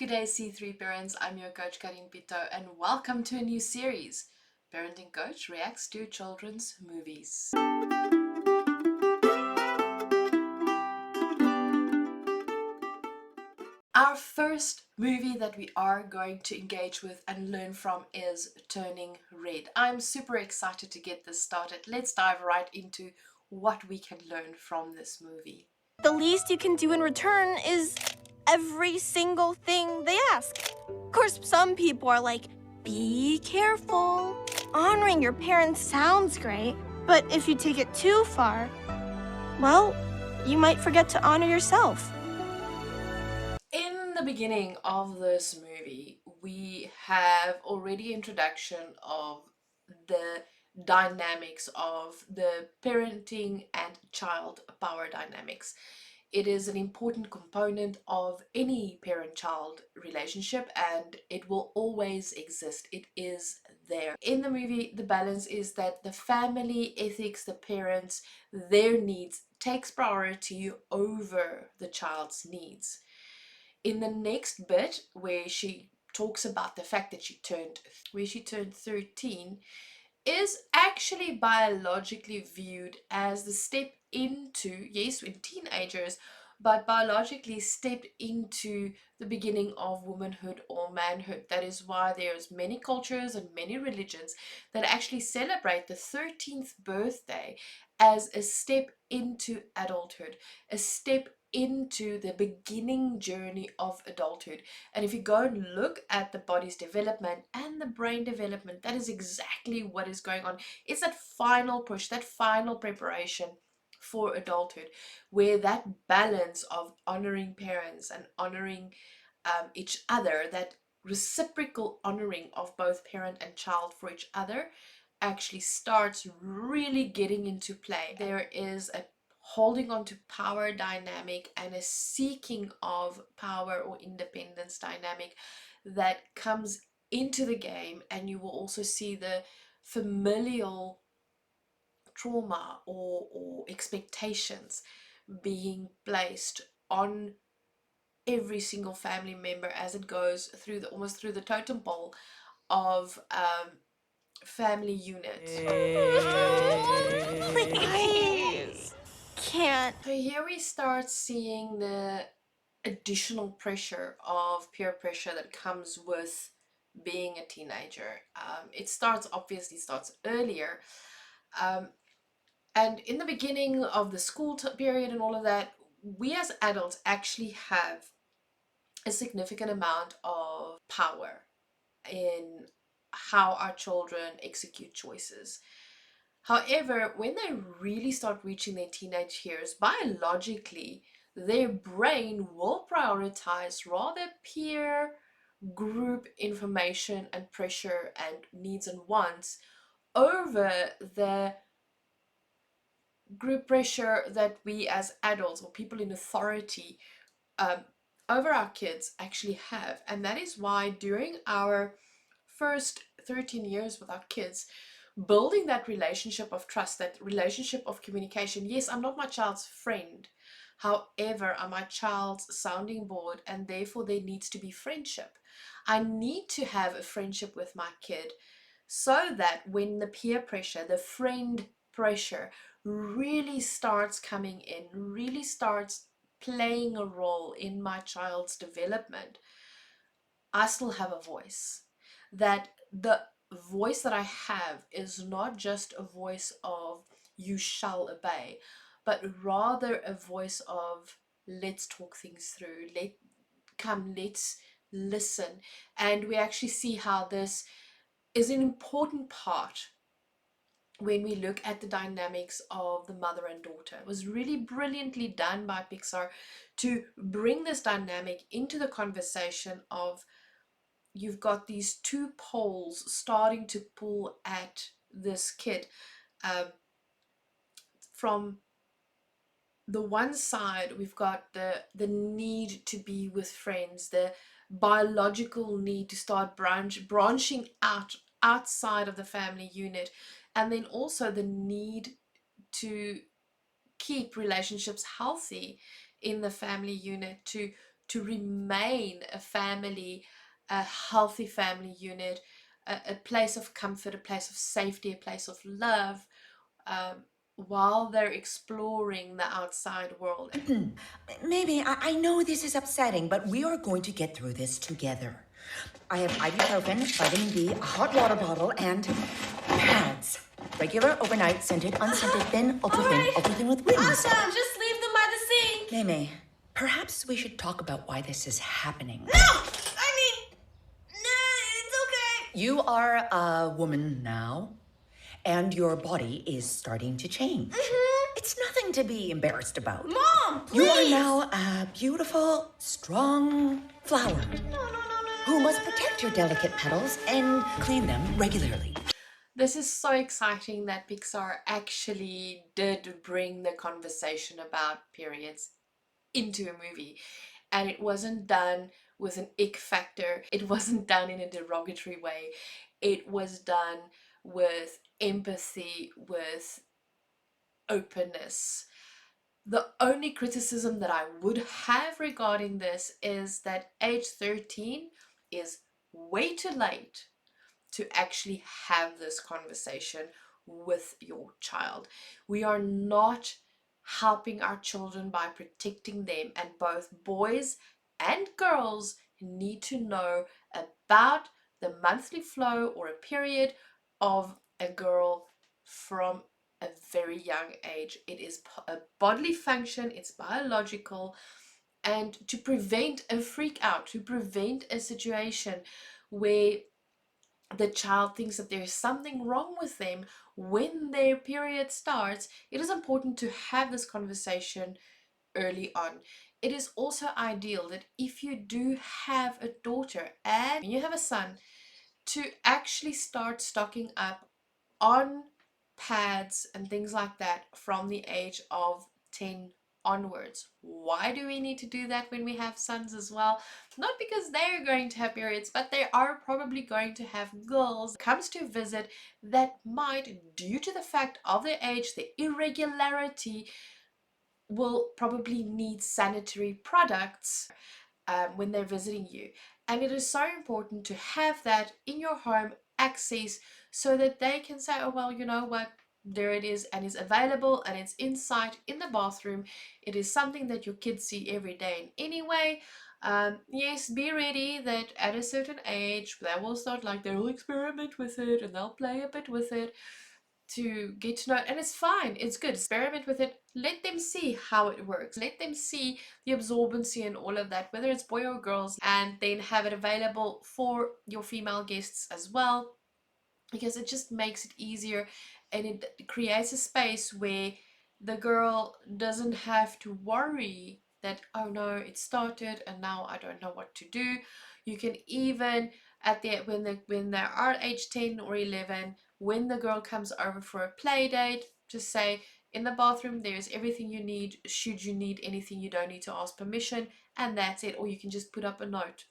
Good day, C3 parents. I'm your coach Karien Pitout, and welcome to a new series. Parenting Coach reacts to children's movies. Our first movie that we are going to engage with and learn from is Turning Red. I'm super excited to get this started. Let's dive right into what we can learn from this movie. The least you can do in return is every single thing they ask. Of course, some people are like, be careful. Honoring your parents sounds great, but if you take it too far, well, you might forget to honor yourself. In the beginning of this movie, we have already introduction of the dynamics of the parenting and child power dynamics. It is an important component of any parent-child relationship and it will always exist. It is there. In the movie, the balance is that the family ethics, the parents, their needs takes priority over the child's needs. In the next bit where she talks about the fact that she turned 13 is actually biologically viewed as the step into, yes, when teenagers, but biologically stepped into the beginning of womanhood or manhood. That is why there's many cultures and many religions that actually celebrate the 13th birthday as a step into adulthood, a step into the beginning journey of adulthood. And if you go and look at the body's development and the brain development, that is exactly what is going on. It's that final push, that final preparation for adulthood, where that balance of honoring parents and honoring each other, that reciprocal honoring of both parent and child for each other, actually starts really getting into play. There is a holding on to power dynamic and a seeking of power or independence dynamic that comes into the game, and you will also see the familial trauma or expectations being placed on every single family member as it goes through the almost through the totem pole of family units. Please. Can't. So here we start seeing the additional pressure of peer pressure that comes with being a teenager. It obviously starts earlier, and in the beginning of the school period and all of that, we as adults actually have a significant amount of power in how our children execute choices. However, when they really start reaching their teenage years, biologically, their brain will prioritize rather peer group information and pressure and needs and wants over the group pressure that we as adults or people in authority um, over our kids actually have. And that is why during our first 13 years with our kids, building that relationship of trust, that relationship of communication. Yes, I'm not my child's friend. However, I'm my child's sounding board, and therefore there needs to be friendship. I need to have a friendship with my kid so that when the peer pressure, the friend pressure really starts coming in, really starts playing a role in my child's development, I still have a voice. That the voice that I have is not just a voice of you shall obey, but rather a voice of let's talk things through. Let's listen. And we actually see how this is an important part when we look at the dynamics of the mother and daughter. It was really brilliantly done by Pixar to bring this dynamic into the conversation of you've got these two poles starting to pull at this kid. From the one side, we've got the need to be with friends, the biological need to start branching out outside of the family unit, and then also the need to keep relationships healthy in the family unit, to to remain a family, a healthy family unit, a place of comfort, a place of safety, a place of love, um, while they're exploring the outside world. Maybe, I know this is upsetting, but we are going to get through this together. I have ibuprofen, vitamin D, a hot water bottle, and pads. Regular, overnight, scented, unscented, thin, ultra thin, Alright. ultra thin with wings. Awesome. Just leave them by the sink. Meme, perhaps we should talk about why this is happening. No! I mean, no, it's okay. You are a woman now, and your body is starting to change. It's nothing to be embarrassed about. Mom, please. You are now a beautiful, strong flower No. who must protect your delicate petals and clean them regularly. This is so exciting that Pixar actually did bring the conversation about periods into a movie, and it wasn't done with an ick factor, it wasn't done in a derogatory way, it was done with empathy, with openness. The only criticism that I would have regarding this is that age 13 is way too late to actually have this conversation with your child. We are not helping our children by protecting them, and both boys and girls need to know about the monthly flow or a period of a girl from a very young age. It is a bodily function, it's biological, and to prevent a freak out, to prevent a situation where the child thinks that there's something wrong with them when their period starts, it is important to have this conversation early on. It is also ideal that if you do have a daughter and you have a son, to actually start stocking up on pads and things like that from the age of 10 onwards. Why do we need to do that when we have sons as well? Not because they're going to have periods, but they are probably going to have girls comes to visit that might, due to the fact of their age, the irregularity, will probably need sanitary products when they're visiting you. And it is so important to have that in your home access so that they can say, oh, well, you know what? There it is, and it's available, and it's inside in the bathroom. It is something that your kids see every day. And anyway, yes, be ready that at a certain age, they will start like they'll experiment with it and they'll play a bit with it to get to know it, and it's fine, it's good. Experiment with it, let them see how it works, let them see the absorbency and all of that, whether it's boy or girls, and then have it available for your female guests as well, because it just makes it easier, and it creates a space where the girl doesn't have to worry that, oh no, it started and now I don't know what to do. You can even at the when they are age 10 or 11, when the girl comes over for a play date, just say, in the bathroom there's everything you need, should you need anything you don't need to ask permission, and that's it. Or you can just put up a note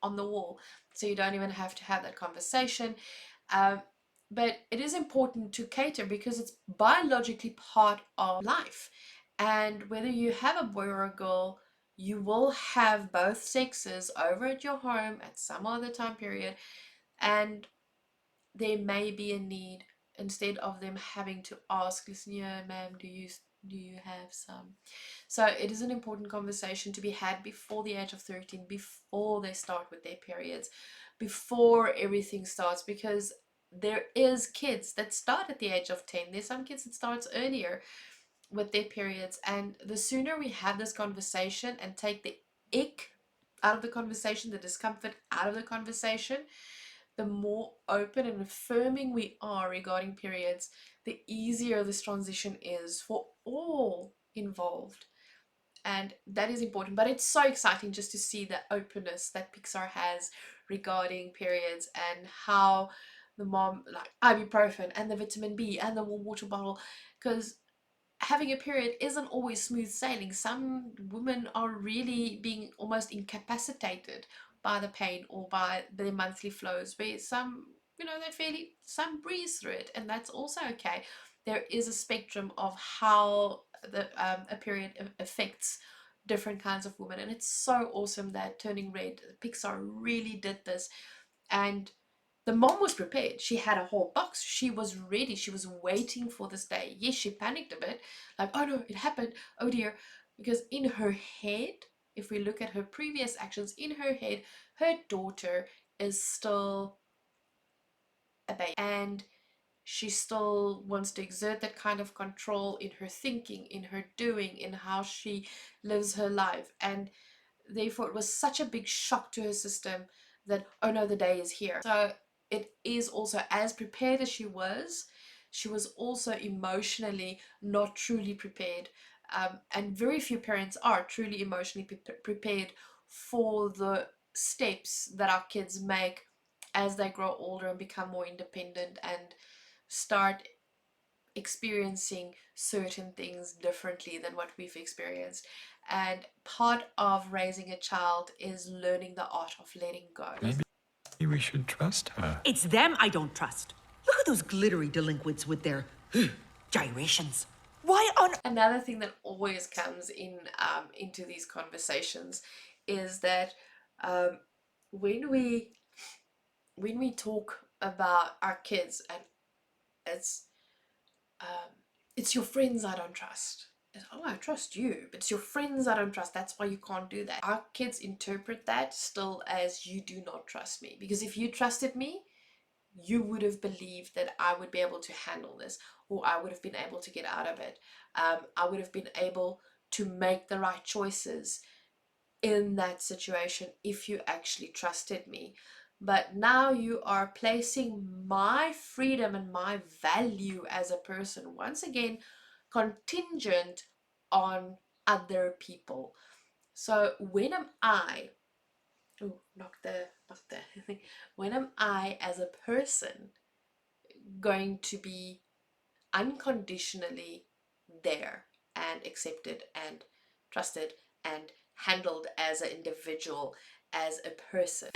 on the wall, so you don't even have to have that conversation. um, but it is important to cater because it's biologically part of life, and whether you have a boy or a girl, you will have both sexes over at your home at some other time period, and there may be a need, instead of them having to ask, listen here, ma'am, do you have some? So it is an important conversation to be had before the age of 13, before they start with their periods, before everything starts, because there is kids that start at the age of 10. There's some kids that starts earlier with their periods, and the sooner we have this conversation and take the ick out of the conversation, the discomfort out of the conversation, the more open and affirming we are regarding periods, the easier this transition is for all involved. And that is important. But it's so exciting just to see the openness that Pixar has regarding periods, and how the mom, like ibuprofen and the vitamin B and the warm water bottle, because having a period isn't always smooth sailing. Some women are really being almost incapacitated by the pain or by their monthly flows, where some, they're fairly, some breeze through it, and that's also okay. There is a spectrum of how a period affects different kinds of women. And it's so awesome that Turning Red, Pixar really did this. And the mom was prepared. She had a whole box. She was ready. She was waiting for this day. Yes, she panicked a bit, like, oh no, it happened. Oh dear. Because in her head, if we look at her previous actions, in her head, her daughter is still a baby. And she still wants to exert that kind of control in her thinking, in her doing, in how she lives her life. And therefore, it was such a big shock to her system that, oh no, the day is here. So it is also, as prepared as she was also emotionally not truly prepared. And very few parents are truly emotionally prepared for the steps that our kids make as they grow older and become more independent and start experiencing certain things differently than what we've experienced. And part of raising a child is learning the art of letting go. Maybe we should trust her. It's them I don't trust. Look at those glittery delinquents with their gyrations. Why on... Another thing that always comes in into these conversations is that when we talk about our kids, and it's your friends I don't trust. Oh, I trust you, but it's your friends I don't trust. That's why you can't do that. Our kids interpret that still as you do not trust me. Because if you trusted me, you would have believed that I would be able to handle this, or I would have been able to get out of it. I would have been able to make the right choices in that situation if you actually trusted me. But now you are placing my freedom and my value as a person once again contingent on other people. So when am I, oh, knock the when am I as a person going to be unconditionally there and accepted and trusted and handled as an individual, as a person?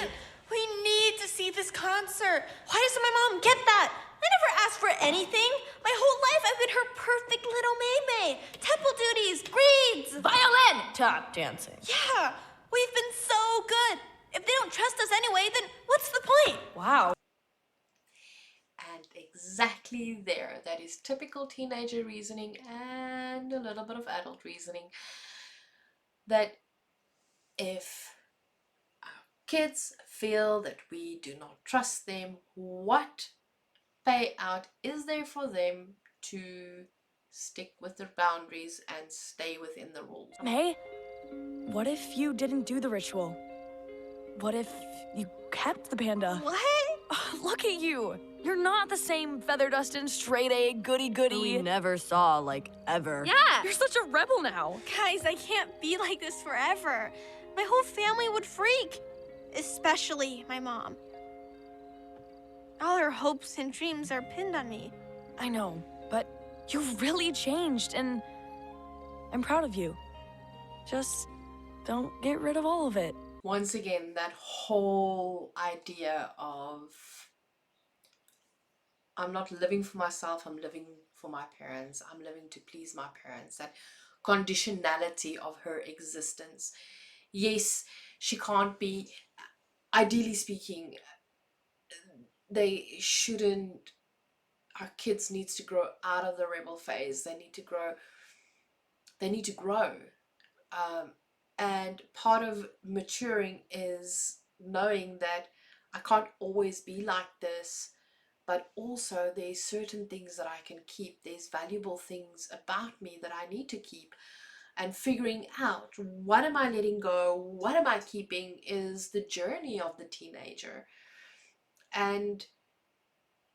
We need to see this concert. Why doesn't my mom get that? I never asked for anything. My whole life I've been her perfect little maid. Temple duties, grades, Violin! Tap dancing. Yeah, we've been so good. If they don't trust us anyway, then what's the point? Wow. And exactly there, that is typical teenager reasoning and a little bit of adult reasoning, that if our kids feel that we do not trust them, what payout is there for them to stick with their boundaries and stay within the rules? Hey, what if you didn't do the ritual? What if you kept the panda? What? Look at you. You're not the same feather dustin', straight A, goody goody. We never saw, like, ever. Yeah, you're such a rebel now. Guys, I can't be like this forever. My whole family would freak. Especially my mom. All her hopes and dreams are pinned on me. I know, but you've really changed, and I'm proud of you. Just don't get rid of all of it. Once again, that whole idea of I'm not living for myself, I'm living for my parents, I'm living to please my parents, that conditionality of her existence. Yes, she can't be, ideally speaking, they shouldn't, our kids needs to grow out of the rebel phase. They need to grow. And part of maturing is knowing that I can't always be like this, but also there's certain things that I can keep. There's valuable things about me that I need to keep. And figuring out what am I letting go, what am I keeping, is the journey of the teenager. And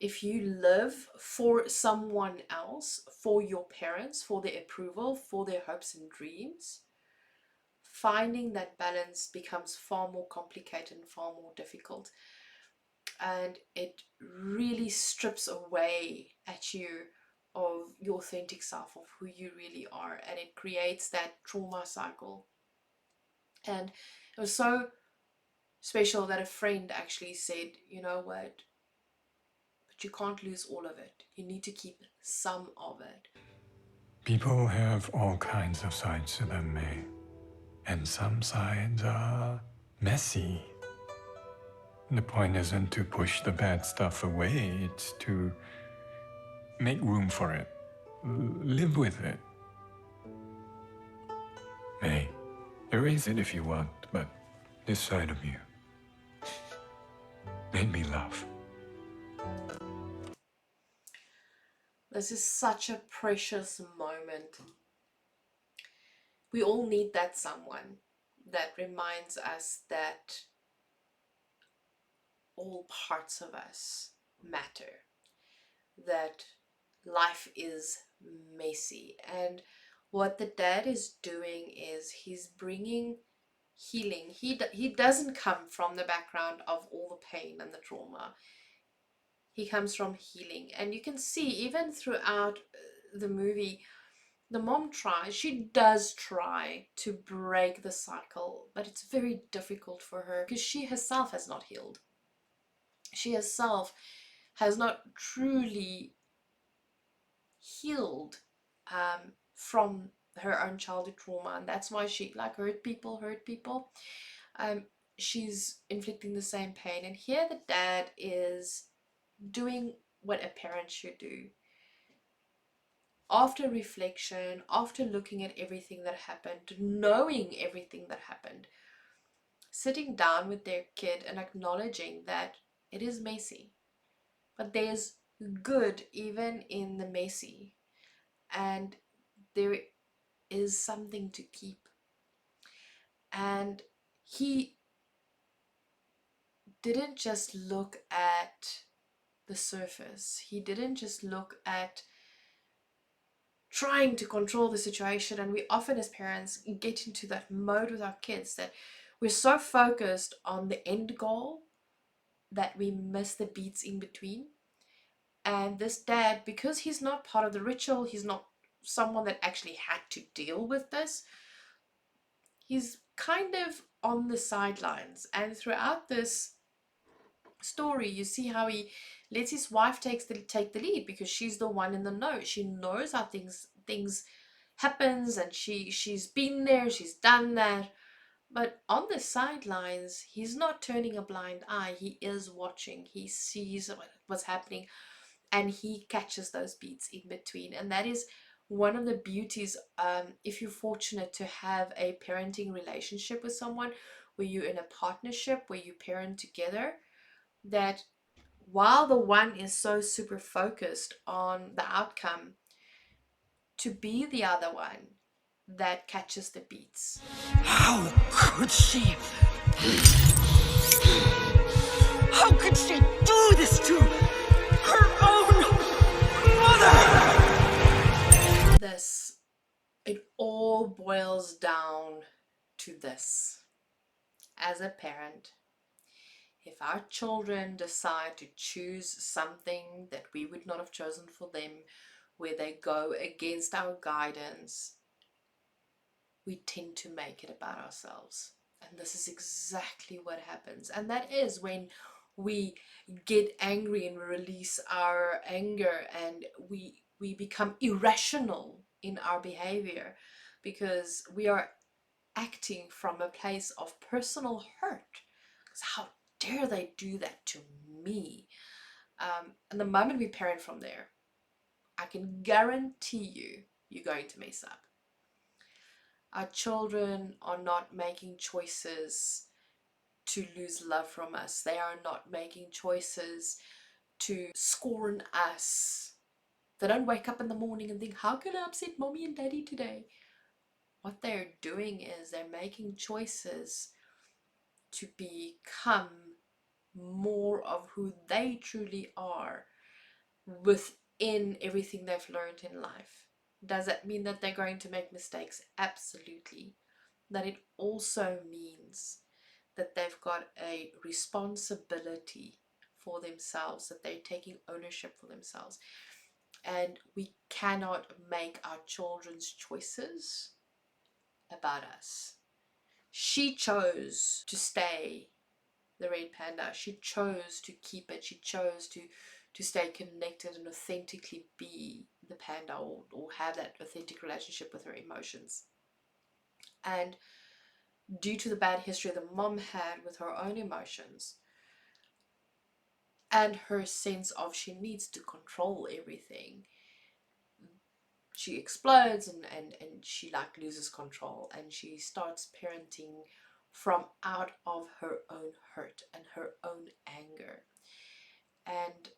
if you live for someone else, for your parents, for their approval, for their hopes and dreams, finding that balance becomes far more complicated and far more difficult. And it really strips away at you of your authentic self, of who you really are, and it creates that trauma cycle. And it was so special that a friend actually said, you know what, but you can't lose all of it. You need to keep some of it. People have all kinds of sides to them, May. And some sides are messy. The point isn't to push the bad stuff away, it's to make room for it. Live with it. May, erase it if you want, but this side of you made me laugh. This is such a precious moment. We all need that someone that reminds us that all parts of us matter, that life is messy. And what the dad is doing is he's bringing healing. He doesn't come from the background of all the pain and the trauma. He comes from healing. And you can see even throughout the movie, the mom tries, she does try to break the cycle, but it's very difficult for her because she herself has not healed. She herself has not truly healed from her own childhood trauma, and that's why she like hurt people. She's inflicting the same pain, and here the dad is doing what a parent should do. After reflection, after looking at everything that happened, knowing everything that happened, sitting down with their kid and acknowledging that it is messy, but there's good even in the messy, and there is something to keep. And he didn't just look at the surface, he didn't just look at trying to control the situation. And we often as parents get into that mode with our kids that we're so focused on the end goal that we miss the beats in between. And this dad, because he's not part of the ritual, he's not someone that actually had to deal with this, he's kind of on the sidelines. And throughout this story, you see how he lets his wife take the lead because she's the one in the know. She knows how things happens, and she's been there, she's done that. But on the sidelines, he's not turning a blind eye. He is watching. He sees what's happening, and he catches those beats in between. And that is one of the beauties, if you're fortunate to have a parenting relationship with someone where you're in a partnership, where you parent together, that while the one is so super focused on the outcome, to be the other one that catches the beats. How could she? How could she do this to her own mother? It all boils down to this. As a parent, if our children decide to choose something that we would not have chosen for them, where they go against our guidance, we tend to make it about ourselves. And this is exactly what happens. And that is when we get angry and we release our anger, and we become irrational in our behavior because we are acting from a place of personal hurt. Because how dare they do that to me? And the moment we parent from there, I can guarantee you're going to mess up. Our children are not making choices to lose love from us. They are not making choices to scorn us. They don't wake up in the morning and think, how can I upset mommy and daddy today? What they're doing is they're making choices to become more of who they truly are within everything they've learned in life. Does that mean that they're going to make mistakes? Absolutely. That it also means that they've got a responsibility for themselves, that they're taking ownership for themselves. And we cannot make our children's choices about us. She chose to stay the red panda. She chose to keep it. She chose to stay connected and authentically be the panda, or have that authentic relationship with her emotions. And due to the bad history the mom had with her own emotions and her sense of she needs to control everything, she explodes and she like loses control, and she starts parenting from out of her own hurt and her own anger. And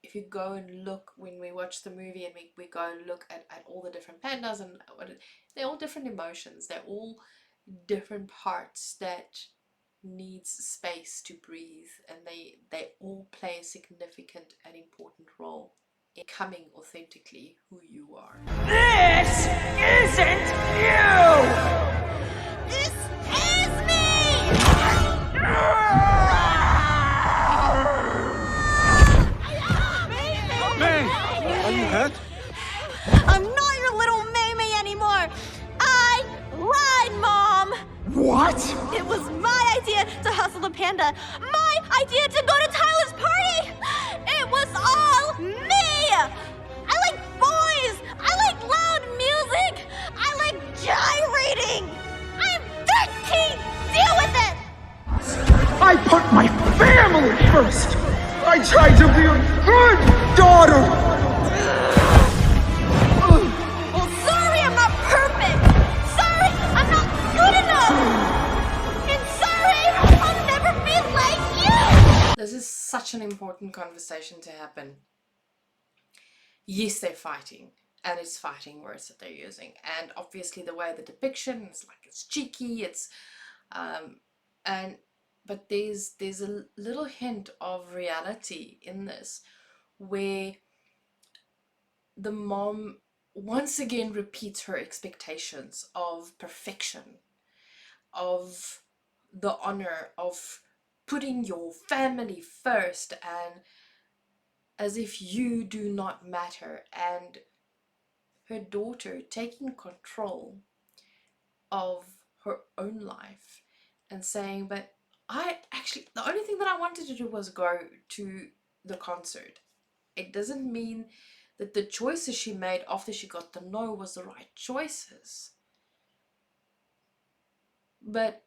if you go and look, when we watch the movie and we go and look at all the different pandas and they're all different emotions, they're all different parts that needs space to breathe, and they all play a significant and important role in becoming authentically who you are. This isn't you! This is me! May, are you hurt? I'm not your little Maymay anymore! I lied, Mom! What? It was my idea to hustle the panda! My idea to go to Tyler's party! It was all me! I like boys! I like loud music! I like gyrating! I'm 13! Deal with it! I put my family first! I tried to be a good daughter! Well, sorry I'm not perfect! Sorry I'm not good enough! And sorry I'll never be like you! This is such an important conversation to happen. Yes, they're fighting, and it's fighting words that they're using, and obviously the way the depiction is like it's cheeky, it's but there's a little hint of reality in this, where the mom once again repeats her expectations of perfection, of the honor, of putting your family first, and as if you do not matter, and her daughter taking control of her own life and saying, but the only thing that I wanted to do was go to the concert. It doesn't mean that the choices she made after she got the no was the right choices. But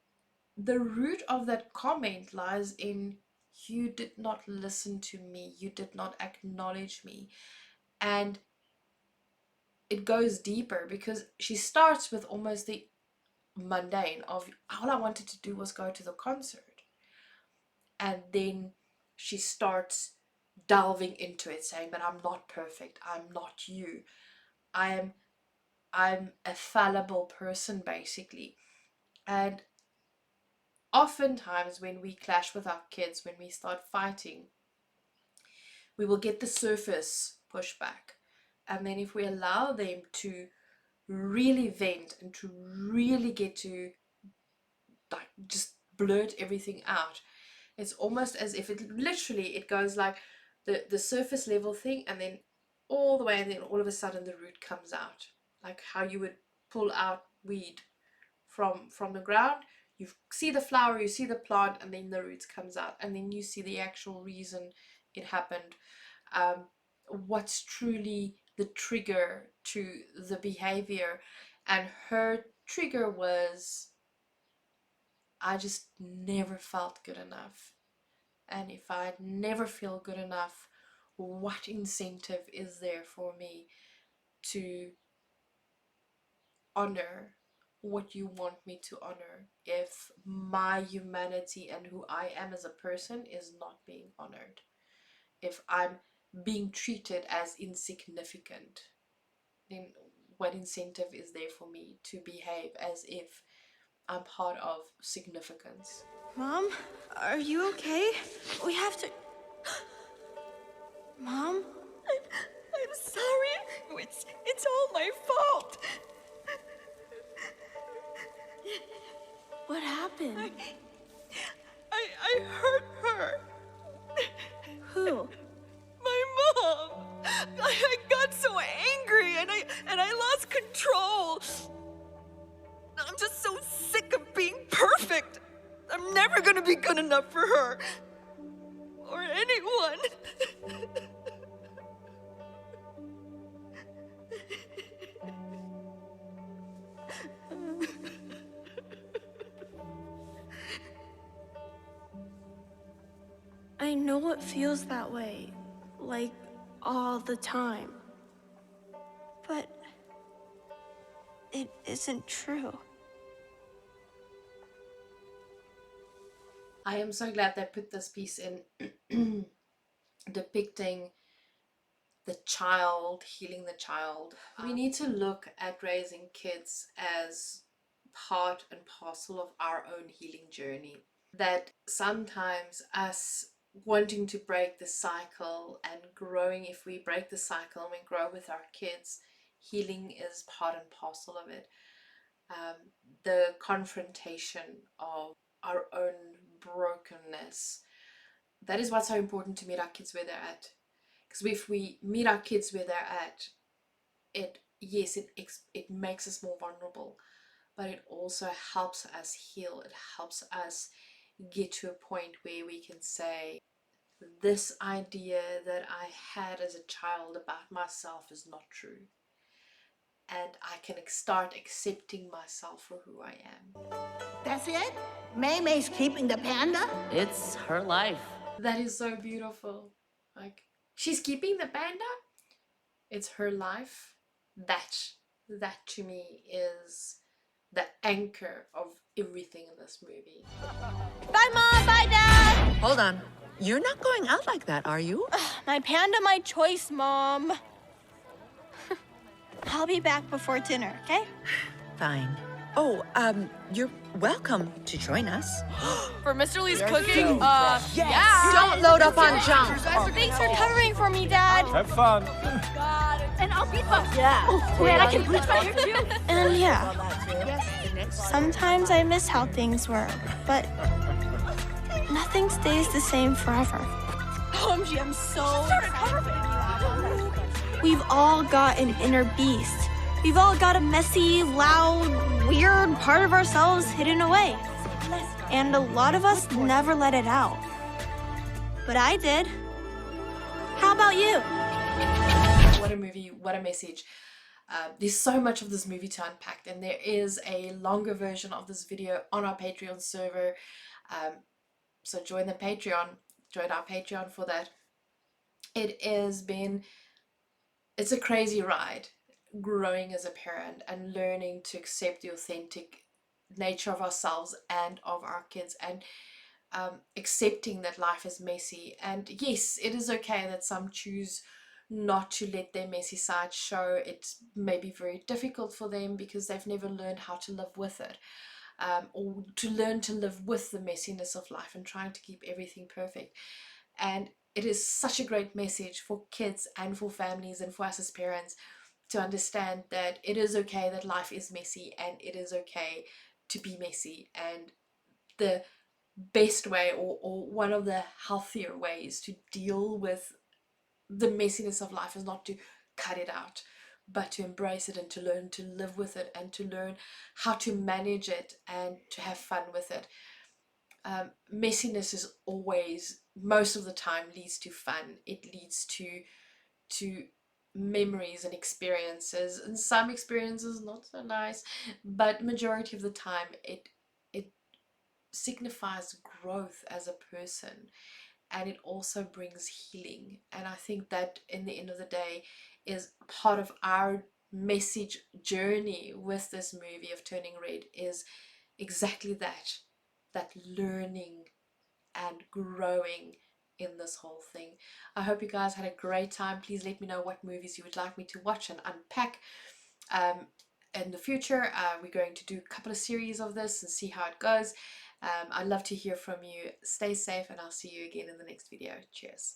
the root of that comment lies in, you did not listen to me, you did not acknowledge me. And it goes deeper, because she starts with almost the mundane of, all I wanted to do was go to the concert. And then she starts delving into it, saying, but I'm not perfect, I'm not you, I'm a fallible person, basically. And oftentimes when we clash with our kids, when we start fighting, we will get the surface pushback. And then if we allow them to really vent and to really get to like just blurt everything out, it's almost as if it goes like the surface level thing, and then all the way, and then all of a sudden the root comes out, like how you would pull out weed from the ground. You see the flower, you see the plant, and then the roots comes out, and then you see the actual reason it happened, what's truly the trigger to the behavior. And her trigger was, I just never felt good enough. And if I never feel good enough, what incentive is there for me to honor what you want me to honor if my humanity and who I am as a person is not being honored? If I'm being treated as insignificant, then what incentive is there for me to behave as if I'm part of significance? Mom, are you okay? We have to... Mom? I'm sorry. It's all my fault. What happened? I hurt her. Who? My mom. I got so angry and I lost control. I'm just so sick of being perfect. I'm never gonna be good enough for her. Or anyone. I know it feels that way, like all the time. But it isn't true. I am so glad they put this piece in depicting the child, healing the child. We need to look at raising kids as part and parcel of our own healing journey. That sometimes us wanting to break the cycle and growing, if we break the cycle and we grow with our kids, healing is part and parcel of it. The confrontation of our own brokenness, that is what's so important to meet our kids where they're at. Because if we meet our kids where they're at, it makes us more vulnerable, but it also helps us heal. It helps us get to a point where we can say, this idea that I had as a child about myself is not true, and I can start accepting myself for who I am. That's it? May's keeping the panda? It's her life. That is so beautiful. Like, she's keeping the panda. It's her life. That to me is the anchor of everything in this movie. Bye, Mom! Bye, Dad! Hold on. You're not going out like that, are you? My panda, my choice, Mom. I'll be back before dinner, okay? Fine. Oh, you're welcome to join us. For Mr. Lee's cooking, Don't load up on junk. Thanks for covering for me, Dad. Have fun. and I'll be fun. Oh, Man, I can bleach my hair too. And yeah, sometimes I miss how things were, but nothing stays the same forever. OMG, I'm so We've all got an inner beast. We've all got a messy, loud, weird part of ourselves hidden away. And a lot of us never let it out. But I did. How about you? What a movie, what a message. There's so much of this movie to unpack, and there is a longer version of this video on our Patreon server. So join the Patreon, join our Patreon for that. It's a crazy ride growing as a parent and learning to accept the authentic nature of ourselves and of our kids, and accepting that life is messy. And yes, it is okay that some choose not to let their messy side show. It may be very difficult for them because they've never learned how to live with it, or to learn to live with the messiness of life and trying to keep everything perfect. And it is such a great message for kids and for families and for us as parents to understand that it is okay that life is messy, and it is okay to be messy. And the best way, or one of the healthier ways to deal with the messiness of life, is not to cut it out, but to embrace it and to learn to live with it and to learn how to manage it and to have fun with it. Messiness is always, most of the time, leads to fun. It leads to memories and experiences, and some experiences not so nice, but majority of the time it signifies growth as a person, and it also brings healing. And I think that in the end of the day is part of our message journey with this movie of Turning Red, is exactly that learning and growing in this whole thing. I hope you guys had a great time. Please let me know what movies you would like me to watch and unpack in the future. We're going to do a couple of series of this and see how it goes. I'd love to hear from you. Stay safe, and I'll see you again in the next video. Cheers.